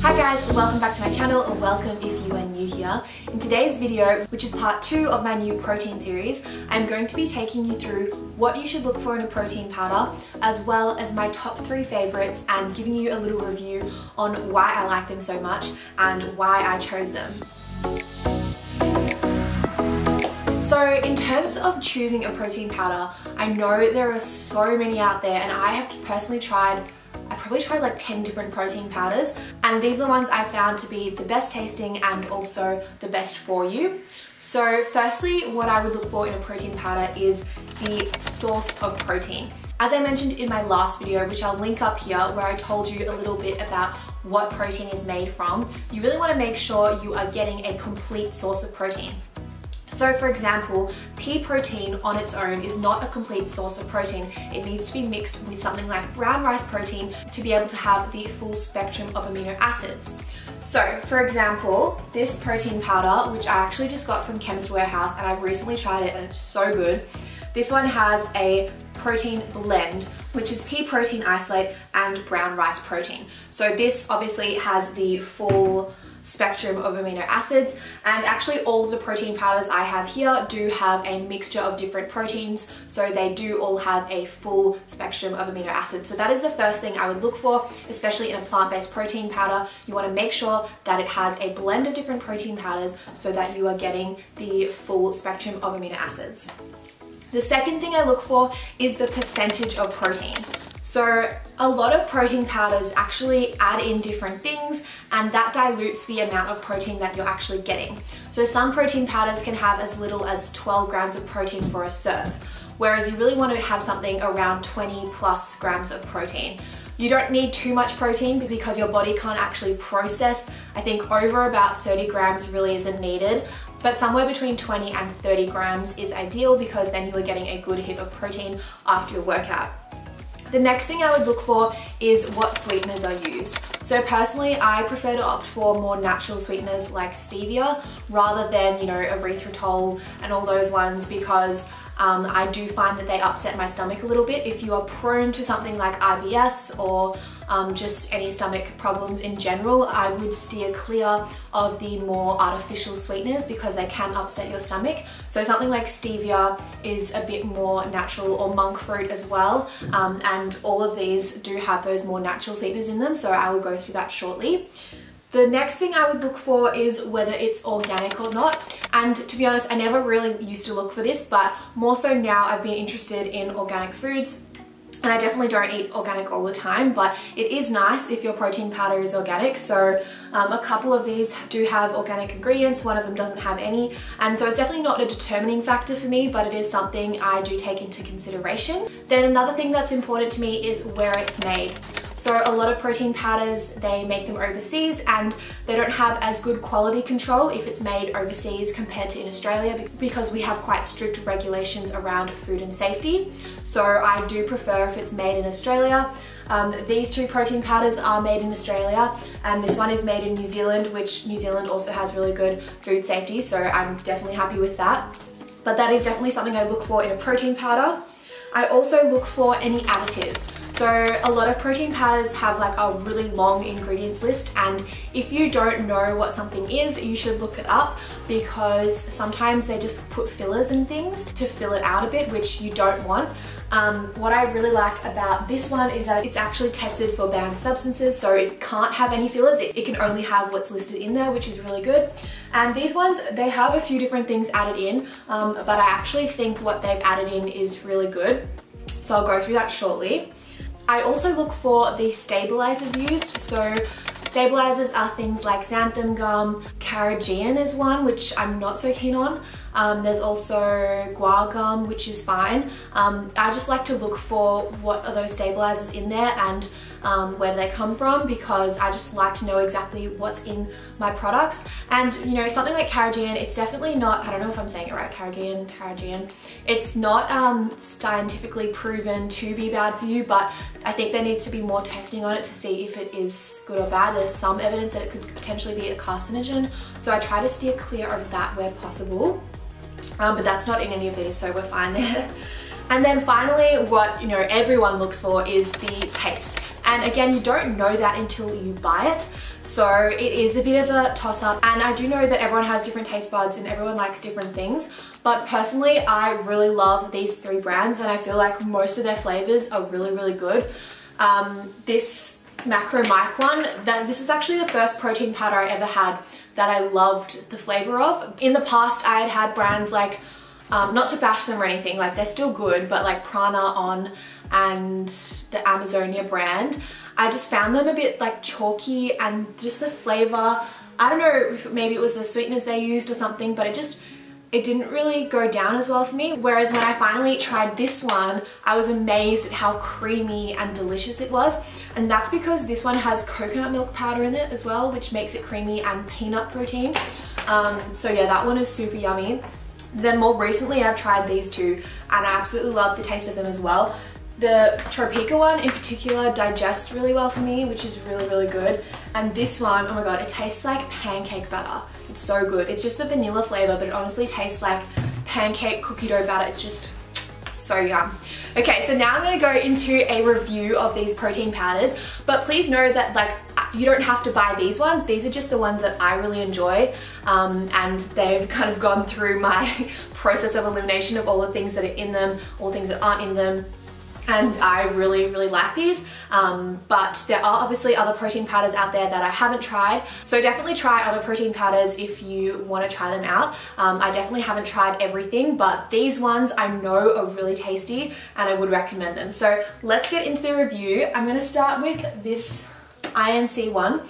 Hi guys, welcome back to my channel, or welcome if you are new here. In today's video, which is part 2 of my new protein series, I'm going to be taking you through what you should look for in a protein powder, as well as my top 3 favorites, and giving you a little review on why I like them so much and why I chose them. So in terms of choosing a protein powder, I know there are so many out there, and I have personally tried I probably tried like 10 different protein powders, and these are the ones I found to be the best tasting and also the best for you. So firstly, what I would look for in a protein powder is the source of protein. As I mentioned in my last video, which I'll link up here, where I told you a little bit about what protein is made from, you really want to make sure you are getting a complete source of protein. So for example, pea protein on its own is not a complete source of protein. It needs to be mixed with something like brown rice protein to be able to have the full spectrum of amino acids. So for example, this protein powder, which I actually just got from Chemist Warehouse, and I've recently tried it and it's so good. This one has a protein blend, which is pea protein isolate and brown rice protein. So this obviously has the full spectrum of amino acids, and actually all of the protein powders I have here do have a mixture of different proteins, so they do all have a full spectrum of amino acids. So that is the first thing I would look for, especially in a plant-based protein powder. You want to make sure that it has a blend of different protein powders so that you are getting the full spectrum of amino acids. The second thing I look for is the percentage of protein. So a lot of protein powders actually add in different things, and that dilutes the amount of protein that you're actually getting. So some protein powders can have as little as 12 grams of protein for a serve, whereas you really want to have something around 20 plus grams of protein. You don't need too much protein because your body can't actually process. I think over about 30 grams really isn't needed, but somewhere between 20 and 30 grams is ideal, because then you are getting a good hit of protein after your workout. The next thing I would look for is what sweeteners are used. So personally, I prefer to opt for more natural sweeteners like stevia rather than, erythritol and all those ones, because I do find that they upset my stomach a little bit. If you are prone to something like IBS or just any stomach problems in general, I would steer clear of the more artificial sweeteners because they can upset your stomach. So something like stevia is a bit more natural, or monk fruit as well, and all of these do have those more natural sweeteners in them, so I will go through that shortly. The next thing I would look for is whether it's organic or not. And to be honest, I never really used to look for this, but more so now I've been interested in organic foods. And I definitely don't eat organic all the time, but it is nice if your protein powder is organic. So a couple of these do have organic ingredients, one of them doesn't have any. And so it's definitely not a determining factor for me, but it is something I do take into consideration. Then another thing that's important to me is where it's made. So a lot of protein powders, they make them overseas, and they don't have as good quality control if it's made overseas compared to in Australia, because we have quite strict regulations around food and safety. So I do prefer if it's made in Australia. These 2 protein powders are made in Australia, and this one is made in New Zealand, which New Zealand also has really good food safety, so I'm definitely happy with that. But that is definitely something I look for in a protein powder. I also look for any additives. So a lot of protein powders have like a really long ingredients list, and if you don't know what something is, you should look it up, because sometimes they just put fillers and things to fill it out a bit, which you don't want. What I really like about this one is that it's actually tested for banned substances, so it can't have any fillers. It can only have what's listed in there, which is really good. And these ones, they have a few different things added in, but I actually think what they've added in is really good. So I'll go through that shortly. I also look for the stabilizers used. So stabilizers are things like xanthan gum, carrageenan is one, which I'm not so keen on. There's also guar gum, which is fine. I just like to look for what are those stabilizers in there and where do they come from, because I just like to know exactly what's in my products. And something like carrageenan, it's definitely not, I don't know if I'm saying it right, carrageenan. It's not scientifically proven to be bad for you, but I think there needs to be more testing on it to see if it is good or bad. There's some evidence that it could potentially be a carcinogen, so I try to steer clear of that where possible. But that's not in any of these, so we're fine there. And then finally, what everyone looks for is the taste. And again, you don't know that until you buy it. So it is a bit of a toss-up, and I do know that everyone has different taste buds and everyone likes different things, but personally I really love these 3 brands and I feel like most of their flavors are really good. This Macro Mike one, this was actually the first protein powder I ever had that I loved the flavor of. In the past I had had brands like, not to bash them or anything, like they're still good, but like Prana On and the Amazonia brand, I just found them a bit like chalky, and just the flavor, I don't know if maybe it was the sweeteners they used or something, but it didn't really go down as well for me. Whereas when I finally tried this one, I was amazed at how creamy and delicious it was. And that's because this one has coconut milk powder in it as well, which makes it creamy, and peanut protein. So yeah, that one is super yummy. Then more recently I've tried these 2 and I absolutely love the taste of them as well. The TROPEAKA one in particular digests really well for me, which is really good. And this one, oh my god, it tastes like pancake batter. It's so good. It's just the vanilla flavor, but it honestly tastes like pancake cookie dough batter. It's just so yum. Okay, so now I'm going to go into a review of these protein powders, but please know that like you don't have to buy these ones. These are just the ones that I really enjoy, and they've kind of gone through my process of elimination of all the things that are in them, all the things that aren't in them. And I really like these, but there are obviously other protein powders out there that I haven't tried, so definitely try other protein powders if you want to try them out. I definitely haven't tried everything, but these ones I know are really tasty and I would recommend them. So let's get into the review. I'm going to start with this INC one.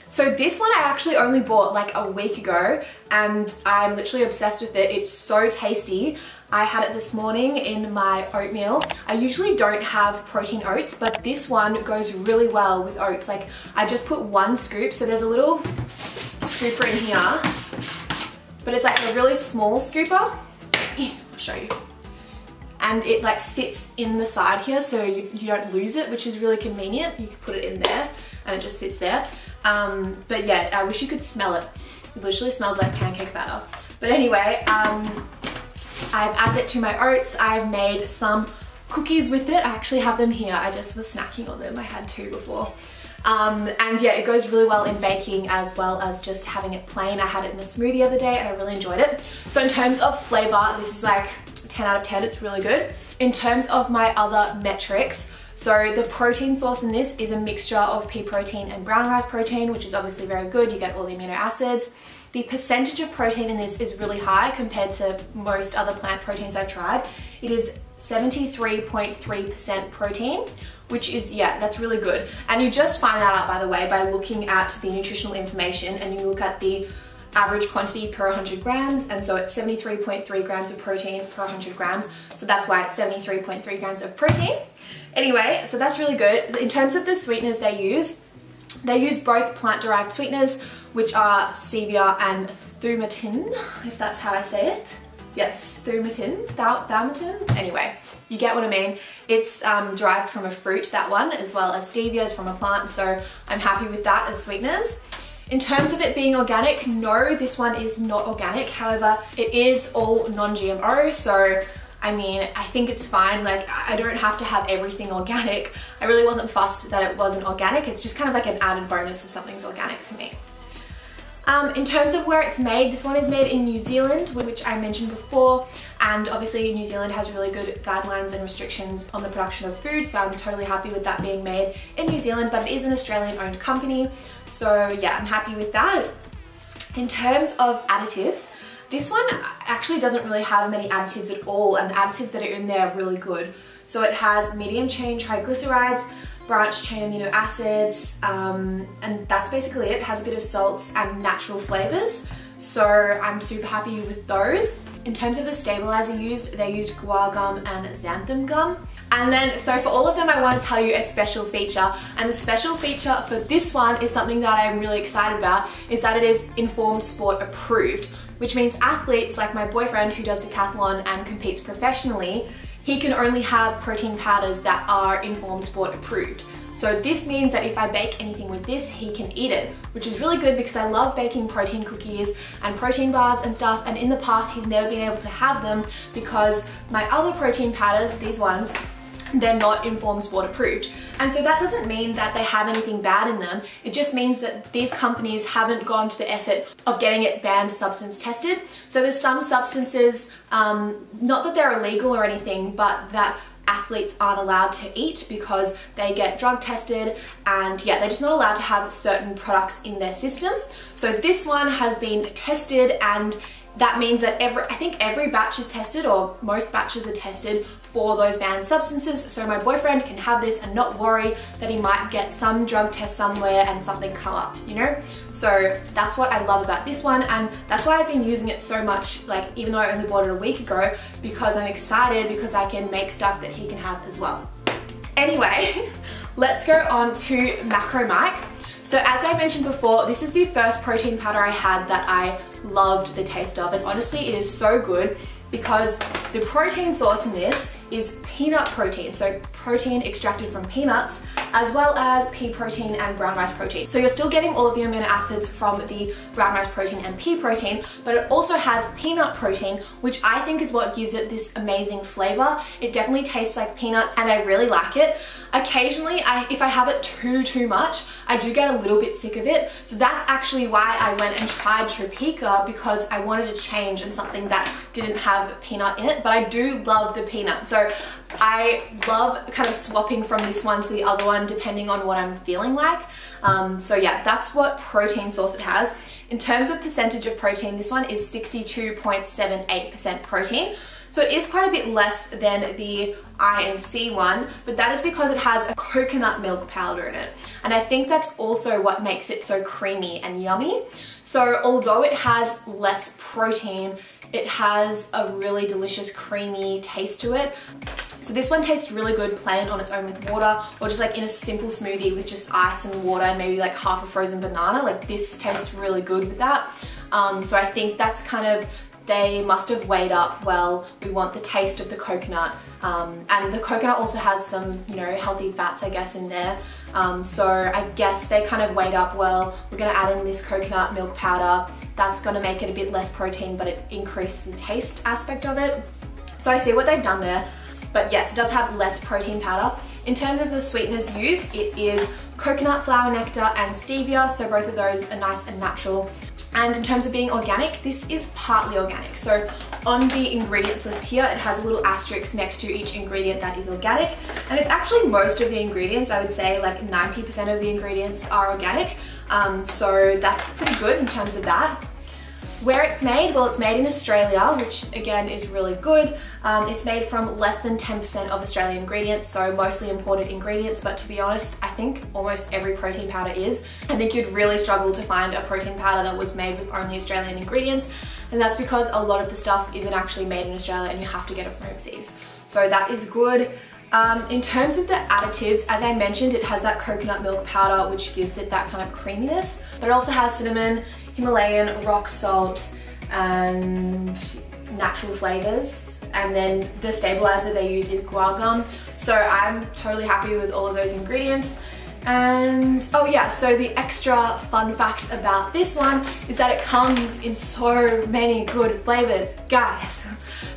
So this one I actually only bought like a week ago and I'm literally obsessed with it. It's so tasty. I had it this morning in my oatmeal. I usually don't have protein oats, but this one goes really well with oats. Like I just put 1 scoop, so there's a little scooper in here, but it's like a really small scooper. I'll show you. And it like sits in the side here so you don't lose it, which is really convenient. You can put it in there and it just sits there. But yeah, I wish you could smell it. It literally smells like pancake batter. But anyway, I've added it to my oats. I've made some cookies with it. I actually have them here. I just was snacking on them. I had 2 before. And yeah, it goes really well in baking as well as just having it plain. I had it in a smoothie the other day and I really enjoyed it. So in terms of flavor, this is like 10 out of 10. It's really good. In terms of my other metrics, so the protein source in this is a mixture of pea protein and brown rice protein, which is obviously very good. You get all the amino acids. The percentage of protein in this is really high compared to most other plant proteins I've tried. It is 73.3% protein, which is, yeah, that's really good. And you just find that out, by the way, by looking at the nutritional information and you look at the average quantity per 100 grams, and so it's 73.3 grams of protein per 100 grams, so that's why it's 73.3 grams of protein. Anyway, so that's really good. In terms of the sweeteners they use both plant-derived sweeteners, which are stevia and thaumatin, if that's how I say it. Yes, thaumatin. Anyway, you get what I mean. It's derived from a fruit, that one, as well as stevia is from a plant, so I'm happy with that as sweeteners. In terms of it being organic, no, this one is not organic. However, it is all non-GMO, so I mean, I think it's fine. Like, I don't have to have everything organic. I really wasn't fussed that it wasn't organic. It's just kind of like an added bonus if something's organic for me. In terms of where it's made, this one is made in New Zealand, which I mentioned before, and obviously New Zealand has really good guidelines and restrictions on the production of food, so I'm totally happy with that being made in New Zealand, but it is an Australian owned company, so yeah, I'm happy with that. In terms of additives, this one actually doesn't really have many additives at all, and the additives that are in there are really good. So it has medium chain triglycerides, branched chain amino acids, and that's basically it. It has a bit of salts and natural flavors, so I'm super happy with those. In terms of the stabilizer used, they used guar gum and xanthan gum. And then, so for all of them, I want to tell you a special feature, and the special feature for this one is something that I'm really excited about, is that it is Informed Sport approved, which means athletes like my boyfriend who does decathlon and competes professionally, he can only have protein powders that are Informed Sport approved. So this means that if I bake anything with this, he can eat it, which is really good because I love baking protein cookies and protein bars and stuff, and in the past he's never been able to have them because my other protein powders, these ones, they're not Informed Sport approved. And so that doesn't mean that they have anything bad in them. It just means that these companies haven't gone to the effort of getting it banned substance tested. So there's some substances, not that they're illegal or anything, but that athletes aren't allowed to eat because they get drug tested, and yeah, they're just not allowed to have certain products in their system. So this one has been tested, and that means that I think every batch is tested, or most batches are tested for those banned substances, so my boyfriend can have this and not worry that he might get some drug test somewhere and something come up, you know? So that's what I love about this one, and that's why I've been using it so much, like even though I only bought it a week ago, because I'm excited because I can make stuff that he can have as well. Anyway, let's go on to Macro Mike. So as I mentioned before, this is the first protein powder I had that I loved the taste of, and honestly it is so good because the protein source in this is peanut protein, so protein extracted from peanuts, as well as pea protein and brown rice protein. So you're still getting all of the amino acids from the brown rice protein and pea protein, but it also has peanut protein, which I think is what gives it this amazing flavor. It definitely tastes like peanuts and I really like it. Occasionally, if I have it too much, I do get a little bit sick of it. So that's actually why I went and tried TROPEAKA, because I wanted to change and something that didn't have peanut in it, but I do love the peanut. So I love kind of swapping from this one to the other one depending on what I'm feeling like. So yeah, that's what protein source it has. In terms of percentage of protein, this one is 62.78% protein. So it is quite a bit less than the INC one, but that is because it has a coconut milk powder in it. And I think that's also what makes it so creamy and yummy. So although it has less protein, it has a really delicious creamy taste to it. So this one tastes really good plain on its own with water, or just like in a simple smoothie with just ice and water and maybe like half a frozen banana. Like this tastes really good with that. So I think that's kind of, they must have weighed up, well, we want the taste of the coconut. And the coconut also has some, you know, healthy fats, I guess, in there. So I guess they kind of weighed up, well, we're gonna add in this coconut milk powder. That's gonna make it a bit less protein, but it increased the taste aspect of it. So I see what they've done there. But yes, it does have less protein powder. In terms of the sweeteners used, it is coconut flower nectar and stevia, so both of those are nice and natural. And in terms of being organic, this is partly organic. So on the ingredients list here, it has a little asterisk next to each ingredient that is organic. And it's actually most of the ingredients, I would say like 90% of the ingredients are organic. So that's pretty good in terms of that. Where it's made, well, it's made in Australia, which again is really good. It's made from less than 10% of Australian ingredients, so mostly imported ingredients, but to be honest, I think almost every protein powder is. I think you'd really struggle to find a protein powder that was made with only Australian ingredients, and that's because a lot of the stuff isn't actually made in Australia and you have to get it from overseas. So that is good. In terms of the additives, as I mentioned, it has that coconut milk powder, which gives it that kind of creaminess, but it also has cinnamon, Himalayan rock salt, and natural flavors. And then the stabilizer they use is guar gum. So I'm totally happy with all of those ingredients. And oh yeah, so the extra fun fact about this one is that it comes in so many good flavors. Guys,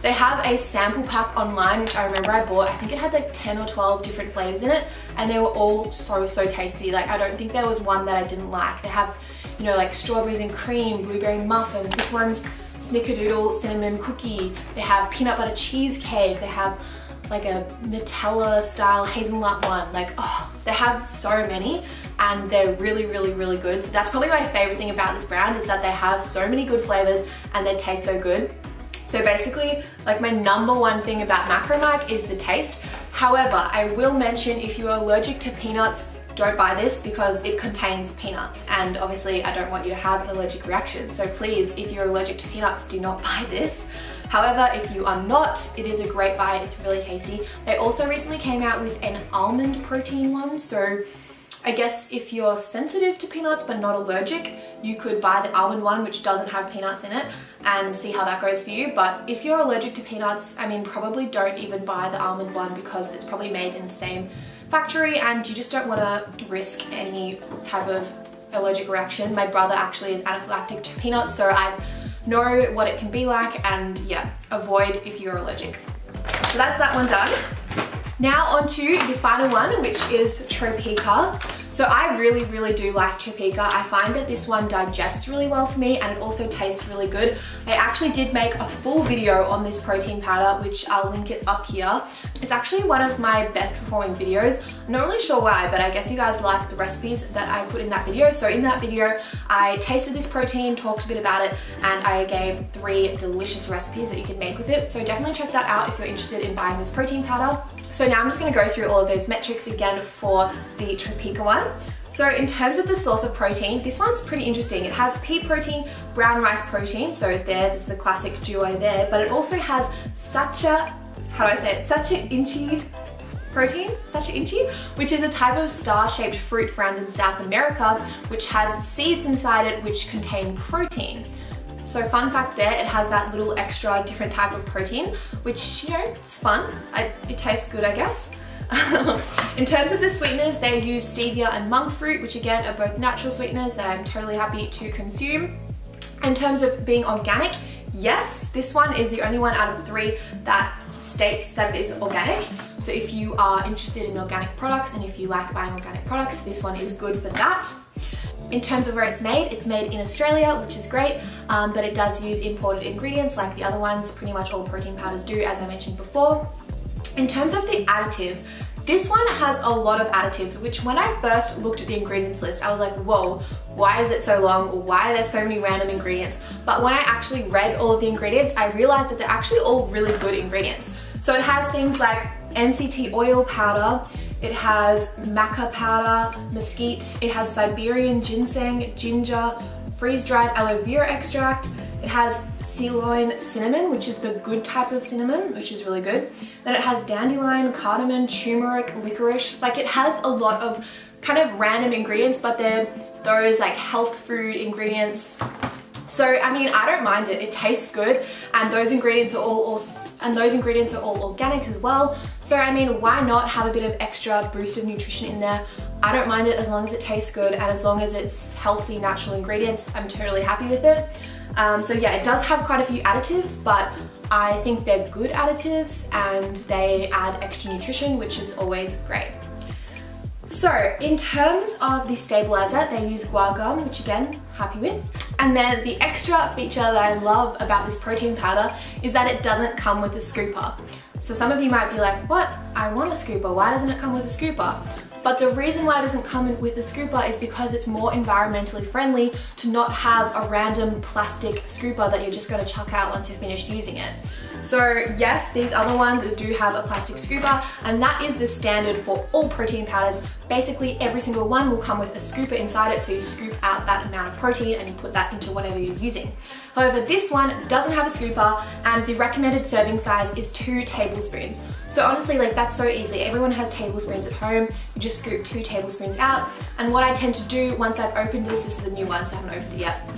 they have a sample pack online, which I remember I bought. I think it had like 10 or 12 different flavors in it, and they were all so tasty. Like I don't think there was one that I didn't like. They have, you know, like strawberries and cream, blueberry muffin. This one's snickerdoodle cinnamon cookie. They have peanut butter cheesecake. They have like a Nutella style hazelnut one. Like, oh, they have so many and they're really good. So that's probably my favorite thing about this brand, is that they have so many good flavors and they taste so good. So basically, like my number one thing about Macro Mike is the taste. However, I will mention, if you are allergic to peanuts, don't buy this because it contains peanuts, and obviously I don't want you to have an allergic reaction. So please, if you're allergic to peanuts, do not buy this. However, if you are not, it is a great buy. It's really tasty. They also recently came out with an almond protein one. So I guess if you're sensitive to peanuts but not allergic, you could buy the almond one, which doesn't have peanuts in it, and see how that goes for you. But if you're allergic to peanuts, I mean, probably don't even buy the almond one because it's probably made in the same factory and you just don't want to risk any type of allergic reaction. My brother actually is anaphylactic to peanuts, so I know what it can be like, and yeah, avoid if you're allergic. So that's that one done. Now on to the final one, which is TROPEAKA. So I really do like TROPEAKA. I find that this one digests really well for me and it also tastes really good. I actually did make a full video on this protein powder, which I'll link it up here. It's actually one of my best performing videos. I'm not really sure why, but I guess you guys liked the recipes that I put in that video. So in that video, I tasted this protein, talked a bit about it, and I gave 3 delicious recipes that you can make with it. So definitely check that out if you're interested in buying this protein powder. So now I'm just gonna go through all of those metrics again for the TROPEAKA one. So in terms of the source of protein, this one's pretty interesting. It has pea protein, brown rice protein, so this is the classic duo there, but it also has sacha inchi protein, which is a type of star-shaped fruit found in South America, which has seeds inside it which contain protein. So fun fact there, it has that little extra different type of protein, which, you know, it's fun. It tastes good, I guess. In terms of the sweeteners, they use stevia and monk fruit, which again are both natural sweeteners that I'm totally happy to consume. In terms of being organic, yes, this one is the only one out of 3 that states that it is organic. So if you are interested in organic products and if you like buying organic products, this one is good for that. In terms of where it's made in Australia, which is great, but it does use imported ingredients like the other ones. Pretty much all protein powders do, as I mentioned before. In terms of the additives, this one has a lot of additives, which when I first looked at the ingredients list, I was like, whoa, why is it so long? Why are there so many random ingredients? But when I actually read all of the ingredients, I realized that they're actually all really good ingredients. So it has things like MCT oil powder, it has maca powder, mesquite, it has Siberian ginseng, ginger, freeze-dried aloe vera extract, it has Ceylon cinnamon, which is the good type of cinnamon, which is really good. Then it has dandelion, cardamom, turmeric, licorice. Like, it has a lot of kind of random ingredients, but they're those like health food ingredients. So I mean, I don't mind it. It tastes good, and those ingredients are all organic as well. So I mean, why not have a bit of extra boost of nutrition in there? I don't mind it as long as it tastes good and as long as it's healthy, natural ingredients. I'm totally happy with it. So yeah, it does have quite a few additives, but I think they're good additives and they add extra nutrition, which is always great. So in terms of the stabilizer, they use guar gum, which again, happy with. And then the extra feature that I love about this protein powder is that it doesn't come with a scooper. So some of you might be like, what? I want a scooper, why doesn't it come with a scooper? But the reason why it doesn't come with a scooper is because it's more environmentally friendly to not have a random plastic scooper that you're just going to chuck out once you're finished using it. So yes, these other ones do have a plastic scooper, and that is the standard for all protein powders. Basically every single one will come with a scooper inside it, so you scoop out that amount of protein and you put that into whatever you're using. However, this one doesn't have a scooper, and the recommended serving size is 2 tablespoons. So honestly, like, that's so easy. Everyone has tablespoons at home. You just scoop 2 tablespoons out. And what I tend to do once I've opened this is a new one, so I haven't opened it yet.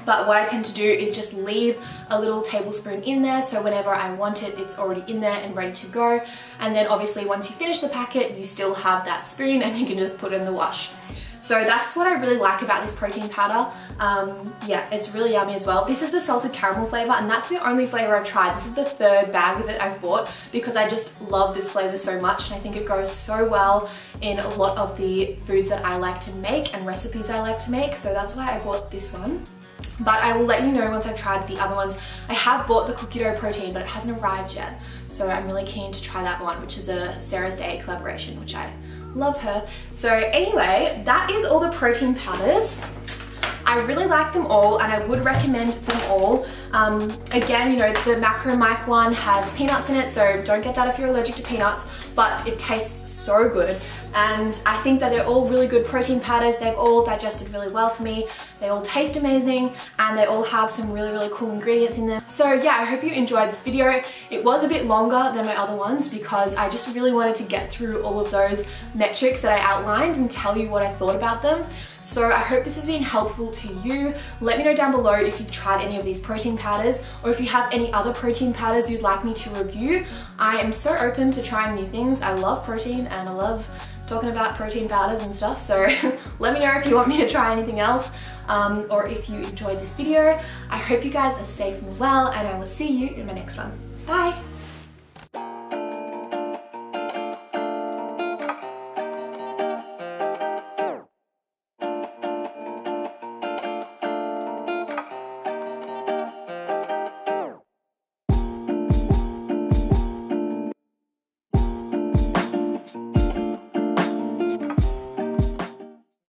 But what I tend to do is just leave a little tablespoon in there, so whenever I want it, it's already in there and ready to go. And then obviously once you finish the packet, you still have that spoon and you can just put it in the wash. So that's what I really like about this protein powder. Yeah, it's really yummy as well. This is the salted caramel flavor, and that's the only flavor I've tried. This is the 3rd bag that I've bought because I just love this flavor so much, and I think it goes so well in a lot of the foods that I like to make and recipes I like to make. So that's why I bought this one. But I will let you know once I've tried the other ones. I have bought the cookie dough protein, but it hasn't arrived yet. So I'm really keen to try that one, which is a Sarah's Day collaboration, which I love her. So anyway, that is all the protein powders. I really like them all and I would recommend them all. Again, you know, the Macro Mike one has peanuts in it, so don't get that if you're allergic to peanuts, but it tastes so good. And I think that they're all really good protein powders. They've all digested really well for me. They all taste amazing and they all have some really cool ingredients in them. So yeah, I hope you enjoyed this video. It was a bit longer than my other ones because I just really wanted to get through all of those metrics that I outlined and tell you what I thought about them. So I hope this has been helpful to you. Let me know down below if you've tried any of these protein powders or if you have any other protein powders you'd like me to review. I am so open to trying new things. I love protein and I love talking about protein powders and stuff, so let me know if you want me to try anything else or if you enjoyed this video. I hope you guys are safe and well, and I will see you in my next one. Bye!